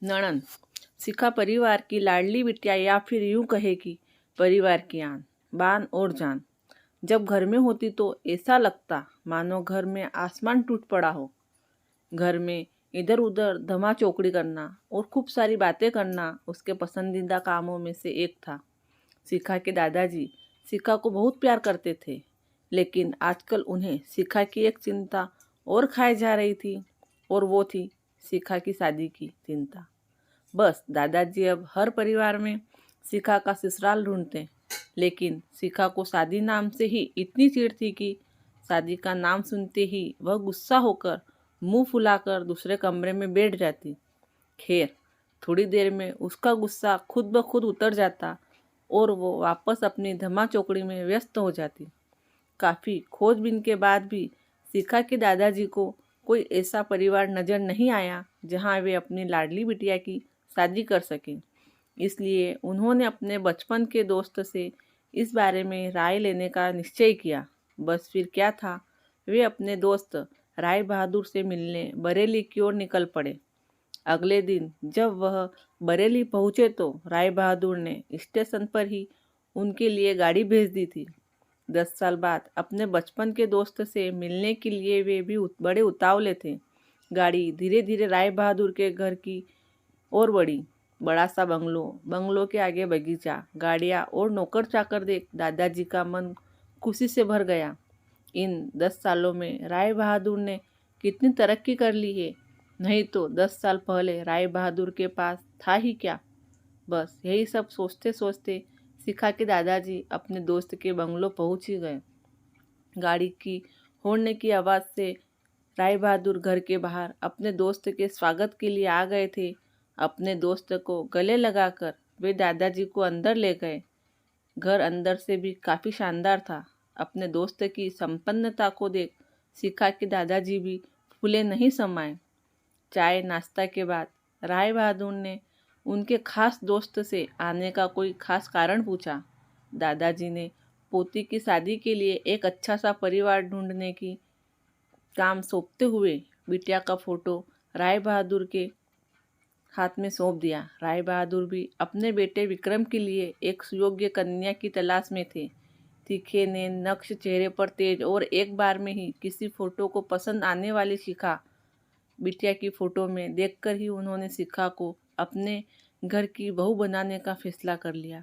नणंद शिखा परिवार की लाडली बिटिया या फिर यूं कहे कि परिवार की आन बान और जान। जब घर में होती तो ऐसा लगता मानो घर में आसमान टूट पड़ा हो। घर में इधर उधर धमा चौकड़ी करना और खूब सारी बातें करना उसके पसंदीदा कामों में से एक था। शिखा के दादाजी शिखा को बहुत प्यार करते थे, लेकिन आजकल उन्हें शिखा की एक चिंता और खाई जा रही थी, और वो थी शिखा की शादी की चिंता। बस दादाजी अब हर परिवार में शिखा का ससुराल ढूंढते, लेकिन शिखा को शादी नाम से ही इतनी चिढ़ थी कि शादी का नाम सुनते ही वह गुस्सा होकर मुंह फुलाकर दूसरे कमरे में बैठ जाती। खैर, थोड़ी देर में उसका गुस्सा खुद ब खुद उतर जाता और वो वापस अपनी धमा चौकड़ी में व्यस्त हो जाती। काफ़ी खोजबीन के बाद भी शिखा के दादाजी को कोई ऐसा परिवार नज़र नहीं आया जहां वे अपनी लाडली बिटिया की शादी कर सकें। इसलिए उन्होंने अपने बचपन के दोस्त से इस बारे में राय लेने का निश्चय किया। बस फिर क्या था, वे अपने दोस्त राय बहादुर से मिलने बरेली की ओर निकल पड़े। अगले दिन जब वह बरेली पहुंचे तो राय बहादुर ने स्टेशन पर ही उनके लिए गाड़ी भेज दी थी। 10 साल बाद अपने बचपन के दोस्त से मिलने के लिए वे भी बड़े उतावले थे। गाड़ी धीरे धीरे राय बहादुर के घर की ओर बढ़ी। बड़ा सा बंगलो के आगे बगीचा, गाड़ियाँ और नौकर चाकर देख दादाजी का मन खुशी से भर गया। इन 10 सालों में राय बहादुर ने कितनी तरक्की कर ली है, नहीं तो 10 साल पहले राय बहादुर के पास था ही क्या। बस यही सब सोचते सोचते शिखा के दादाजी अपने दोस्त के बंगलो पहुंच ही गए। गाड़ी की हॉर्न की आवाज़ से राय बहादुर घर के बाहर अपने दोस्त के स्वागत के लिए आ गए थे। अपने दोस्त को गले लगाकर वे दादाजी को अंदर ले गए। घर अंदर से भी काफ़ी शानदार था। अपने दोस्त की संपन्नता को देख शिखा के दादाजी भी फूले नहीं समाये। चाय नाश्ता के बाद राय बहादुर ने उनके खास दोस्त से आने का कोई खास कारण पूछा। दादाजी ने पोती की शादी के लिए एक अच्छा सा परिवार ढूंढने की काम सौंपते हुए बिटिया का फोटो राय बहादुर के हाथ में सौंप दिया। राय बहादुर भी अपने बेटे विक्रम के लिए एक सुयोग्य कन्या की तलाश में थे। तीखे नैन, नक्श चेहरे पर तेज और एक बार में ही किसी फोटो को पसंद आने वाली शिखा बिटिया की फोटो में देखकर ही उन्होंने शिखा को अपने घर की बहू बनाने का फैसला कर लिया।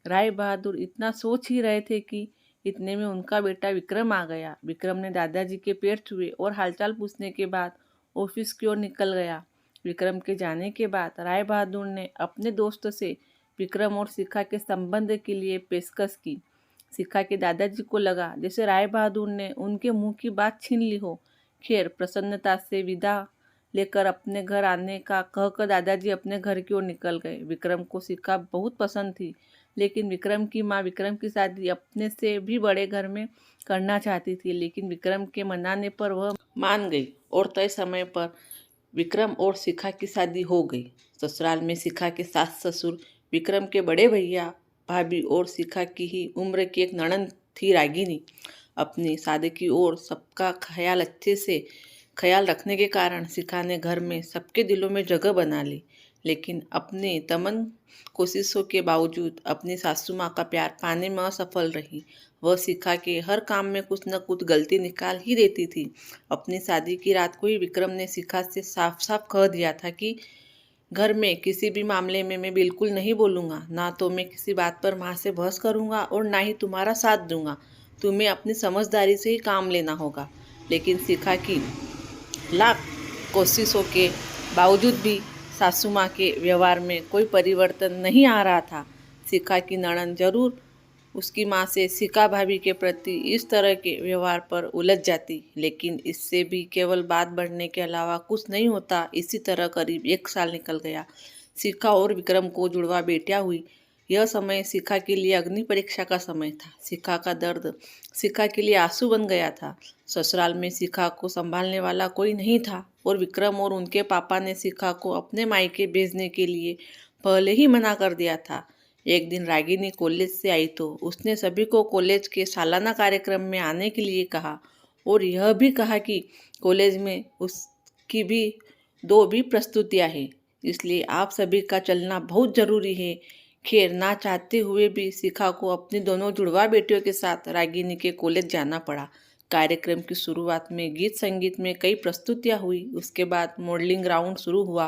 राय बहादुर इतना सोच ही रहे थे कि इतने में उनका बेटा विक्रम आ गया। विक्रम ने दादाजी के पैर छुए और हालचाल पूछने के बाद ऑफिस की ओर निकल गया। विक्रम के जाने के बाद राय बहादुर ने अपने दोस्त से विक्रम और शिखा के संबंध के लिए पेशकश की। शिखा के दादाजी को लगा जैसे राय बहादुर ने उनके मुंह की बात छीन ली हो। खैर, प्रसन्नता से विदा लेकर अपने घर आने का कहकर दादाजी अपने घर की ओर निकल गए। विक्रम को शिखा बहुत पसंद थी, लेकिन विक्रम की माँ विक्रम की शादी अपने से भी बड़े घर में करना चाहती थी। लेकिन विक्रम के मनाने पर वह मान गई और तय समय पर विक्रम और शिखा की शादी हो गई। ससुराल में शिखा के सास ससुर, विक्रम के बड़े भैया भाभी और शिखा की ही उम्र की एक नणंद थी रागिनी। अपनी शादी की ओर सबका अच्छे से ख्याल रखने के कारण शिखा ने घर में सबके दिलों में जगह बना ली। लेकिन अपनी तमन कोशिशों के बावजूद अपनी सासू माँ का प्यार पाने में असफल रही। वह शिखा के हर काम में कुछ न कुछ गलती निकाल ही देती थी। अपनी शादी की रात को ही विक्रम ने शिखा से साफ साफ कह दिया था कि घर में किसी भी मामले में मैं बिल्कुल नहीं बोलूँगा, ना तो मैं किसी बात पर माँ से बहस करूँगा और ना ही तुम्हारा साथ दूंगा। तुम्हें अपनी समझदारी से ही काम लेना होगा। लेकिन शिखा की लाख कोशिशों के बावजूद भी सासू माँ के व्यवहार में कोई परिवर्तन नहीं आ रहा था। शिखा की नणंद जरूर उसकी माँ से शिखा भाभी के प्रति इस तरह के व्यवहार पर उलझ जाती, लेकिन इससे भी केवल बात बढ़ने के अलावा कुछ नहीं होता। इसी तरह करीब 1 साल निकल गया। शिखा और विक्रम को जुड़वा बेटियां हुई। यह समय शिखा के लिए अग्नि परीक्षा का समय था। शिखा का दर्द शिखा के लिए आंसू बन गया था। ससुराल में शिखा को संभालने वाला कोई नहीं था और विक्रम और उनके पापा ने शिखा को अपने मायके भेजने के लिए पहले ही मना कर दिया था। एक दिन रागिनी कॉलेज से आई तो उसने सभी को कॉलेज के सालाना कार्यक्रम में आने के लिए कहा और यह भी कहा कि कॉलेज में उसकी भी 2 प्रस्तुतियां हैं। इसलिए आप सभी का चलना बहुत ज़रूरी है। खैर, ना चाहते हुए भी शिखा को अपनी दोनों जुड़वा बेटियों के साथ रागिनी के कॉलेज जाना पड़ा। कार्यक्रम की शुरुआत में गीत संगीत में कई प्रस्तुतियां हुई। उसके बाद मॉडलिंग राउंड शुरू हुआ।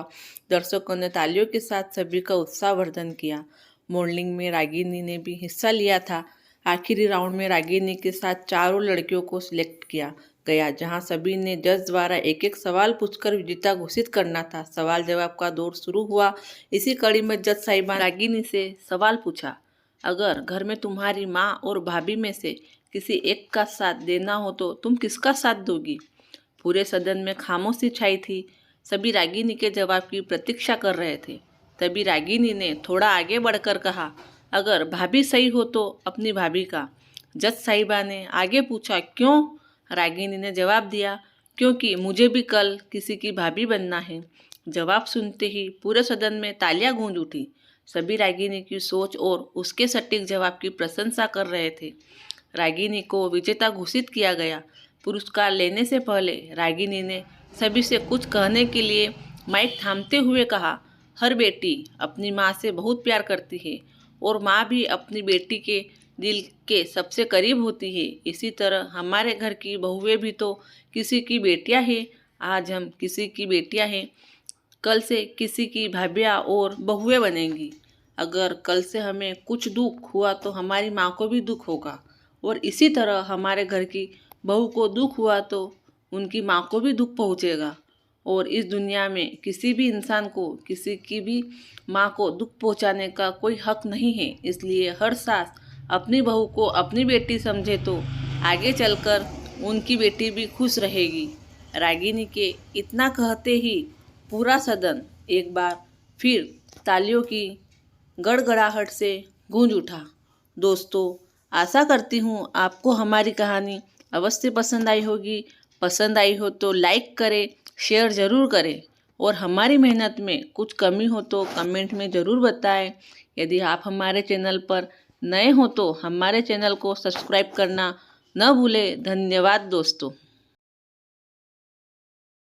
दर्शकों ने तालियों के साथ सभी का उत्साहवर्धन किया। मॉडलिंग में रागिनी ने भी हिस्सा लिया था। आखिरी राउंड में रागिनी के साथ 4 और लड़कियों को सिलेक्ट किया गया, जहां सभी ने जज द्वारा एक एक सवाल पूछकर विजेता घोषित करना था। सवाल जवाब का दौर शुरू हुआ। इसी कड़ी में जज साहिबा रागिनी से सवाल पूछा, अगर घर में तुम्हारी माँ और भाभी में से किसी एक का साथ देना हो तो तुम किसका साथ दोगी? पूरे सदन में खामोशी छाई थी। सभी रागिनी के जवाब की प्रतीक्षा कर रहे थे। तभी रागिनी ने थोड़ा आगे बढ़कर कहा, अगर भाभी सही हो तो अपनी भाभी का। जज साहिबा ने आगे पूछा, क्यों? रागिनी ने जवाब दिया, क्योंकि मुझे भी कल किसी की भाभी बनना है। जवाब सुनते ही पूरे सदन में तालियां गूंज उठी। सभी रागिनी की सोच और उसके सटीक जवाब की प्रशंसा कर रहे थे। रागिनी को विजेता घोषित किया गया। पुरस्कार लेने से पहले रागिनी ने सभी से कुछ कहने के लिए माइक थामते हुए कहा, हर बेटी अपनी माँ से बहुत प्यार करती है और माँ भी अपनी बेटी के दिल के सबसे करीब होती है। इसी तरह हमारे घर की बहुएं भी तो किसी की बेटियां हैं। आज हम किसी की बेटियां हैं, कल से किसी की भाभियां और बहुएं बनेंगी। अगर कल से हमें कुछ दुख हुआ तो हमारी माँ को भी दुख होगा, और इसी तरह हमारे घर की बहू को दुख हुआ तो उनकी माँ को भी दुख पहुँचेगा। और इस दुनिया में किसी भी इंसान को किसी की भी माँ को दुख पहुँचाने का कोई हक नहीं है। इसलिए हर सास अपनी बहू को अपनी बेटी समझे तो आगे चलकर उनकी बेटी भी खुश रहेगी। रागिनी के इतना कहते ही पूरा सदन एक बार फिर तालियों की गड़गड़ाहट से गूंज उठा। दोस्तों, आशा करती हूँ आपको हमारी कहानी अवश्य पसंद आई होगी। पसंद आई हो तो लाइक करें, शेयर ज़रूर करें, और हमारी मेहनत में कुछ कमी हो तो कमेंट में ज़रूर बताएं। यदि आप हमारे चैनल पर नए हो तो हमारे चैनल को सब्सक्राइब करना न भूलें। धन्यवाद दोस्तों।